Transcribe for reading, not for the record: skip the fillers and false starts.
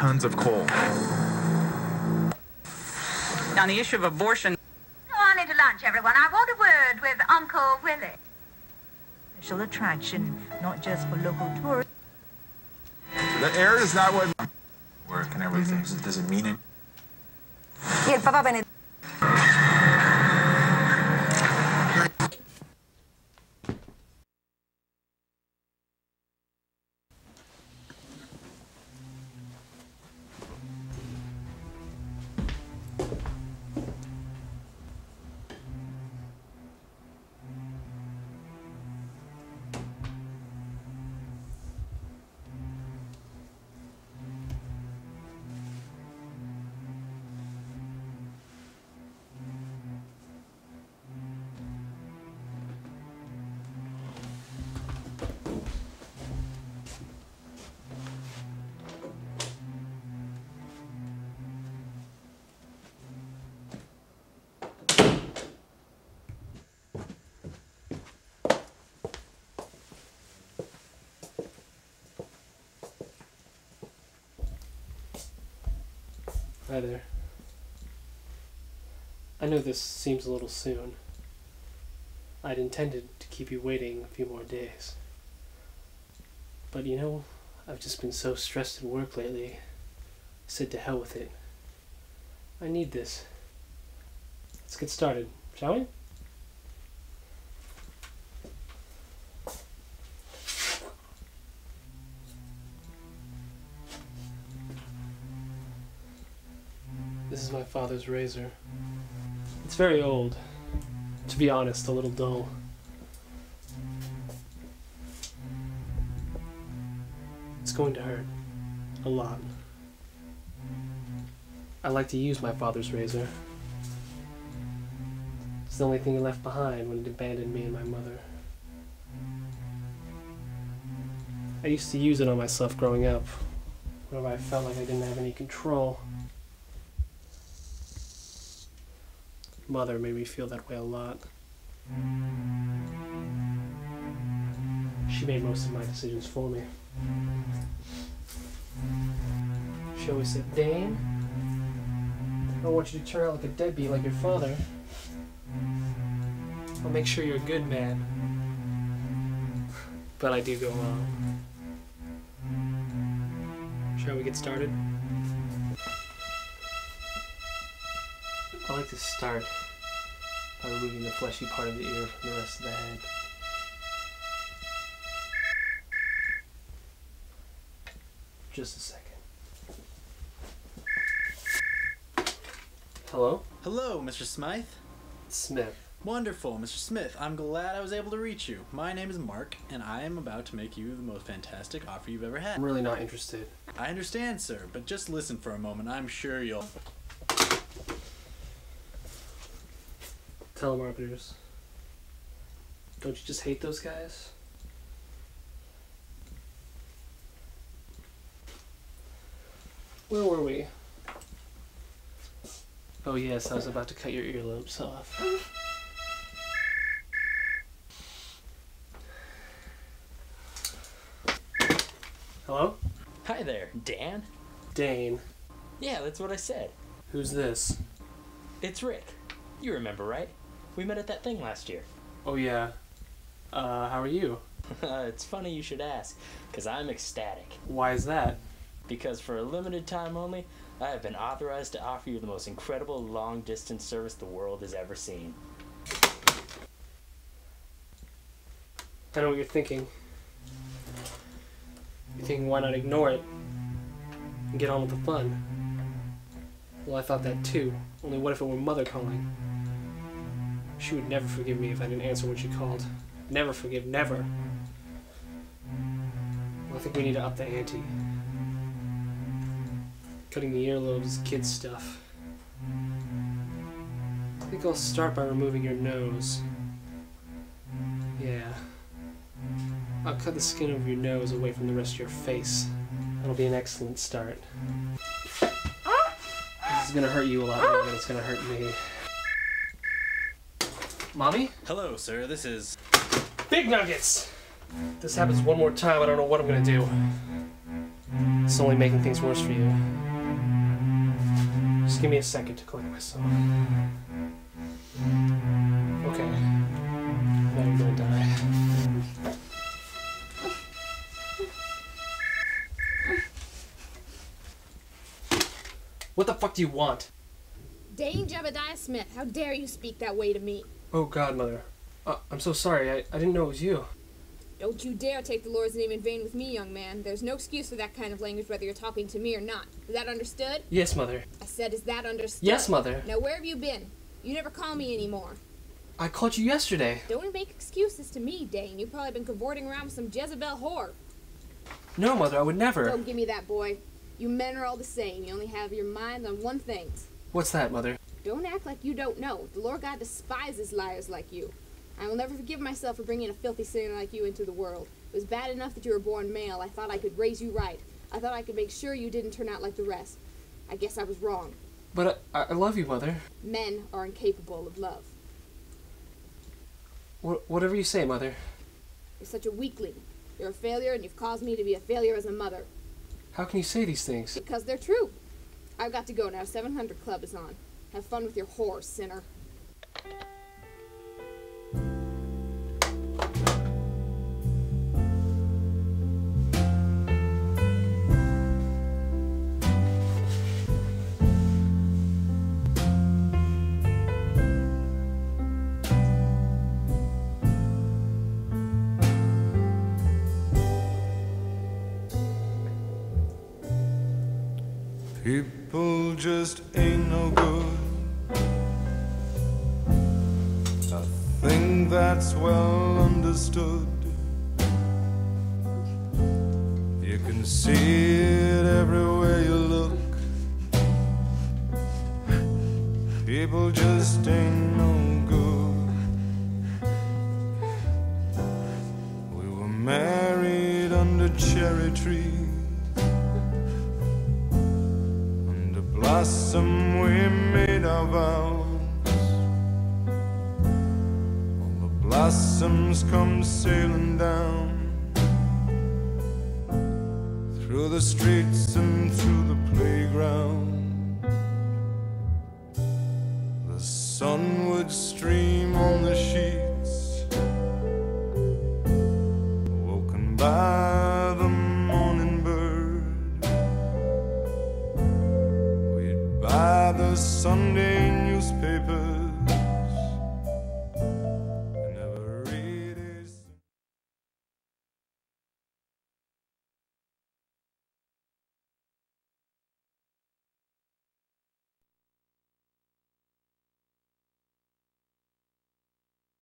tons of coal. On the issue of abortion... Go on into lunch, everyone. I want a word with Uncle Willie. Special attraction, not just for local tourists. The air is not what... work and everything. Does it mean it? Y el Papa Benedicto. Hi there. I know this seems a little soon. I'd intended to keep you waiting a few more days. But you know, I've just been so stressed at work lately. I said to hell with it. I need this. Let's get started, shall we? This is my father's razor. It's very old. To be honest, a little dull. It's going to hurt. A lot. I like to use my father's razor. It's the only thing he left behind when he abandoned me and my mother. I used to use it on myself growing up, whenever I felt like I didn't have any control. Mother made me feel that way a lot. She made most of my decisions for me. She always said, "Dane, I don't want you to turn out like a deadbeat like your father. I'll make sure you're a good man." But I do go wrong. Shall we get started? I like to start by removing the fleshy part of the ear from the rest of the head. Just a second. Hello? Hello, Mr. Smythe. Smith. Wonderful, Mr. Smith. I'm glad I was able to reach you. My name is Mark, and I am about to make you the most fantastic offer you've ever had. I'm really not interested. I understand, sir, but just listen for a moment. I'm sure you'll... Telemarketers. Don't you just hate those guys? Where were we? Oh yes, I was about to cut your earlobes off. Hello? Hi there, Dan? Dane. Yeah, that's what I said. Who's this? It's Rick. You remember, right? We met at that thing last year. Oh yeah. How are you? It's funny you should ask, because I'm ecstatic. Why is that? Because for a limited time only, I have been authorized to offer you the most incredible long-distance service the world has ever seen. I know what you're thinking. You're thinking, why not ignore it and get on with the fun? Well, I thought that too. Only what if it were Mother calling? She would never forgive me if I didn't answer when she called. Never forgive, never. Well, I think we need to up the ante. Cutting the earlobes is kid stuff. I think I'll start by removing your nose. Yeah. I'll cut the skin over your nose away from the rest of your face. That'll be an excellent start. This is gonna hurt you a lot more than it's gonna hurt me. Mommy? Hello, sir. This is... Big Nuggets! If this happens one more time, I don't know what I'm gonna do. It's only making things worse for you. Just give me a second to collect myself. Okay. Now you're gonna die. What the fuck do you want? Dane Jebediah Smith, how dare you speak that way to me? Oh, God, Mother. I'm so sorry. I didn't know it was you. Don't you dare take the Lord's name in vain with me, young man. There's no excuse for that kind of language whether you're talking to me or not. Is that understood? Yes, Mother. I said, is that understood? Yes, Mother. Now, where have you been? You never call me anymore. I called you yesterday. Don't make excuses to me, Dane. You've probably been cavorting around with some Jezebel whore. No, Mother, I would never. Don't give me that, boy. You men are all the same. You only have your mind on one thing. What's that, Mother? Don't act like you don't know. The Lord God despises liars like you. I will never forgive myself for bringing a filthy sinner like you into the world. It was bad enough that you were born male. I thought I could raise you right. I thought I could make sure you didn't turn out like the rest. I guess I was wrong. But I love you, Mother. Men are incapable of love. Whatever you say, Mother. You're such a weakling. You're a failure, and you've caused me to be a failure as a mother. How can you say these things? Because they're true. I've got to go now. 700 Club is on. Have fun with your whore, sinner. People just ain't no good. I think that's well understood. You can see it everywhere you look. People just ain't no good. We were married under cherry trees. Blossom we made our vows. All the blossoms come sailing down through the streets and through the playground. The sun would stream on the sheets, woken by the morning bird. By the Sunday newspapers,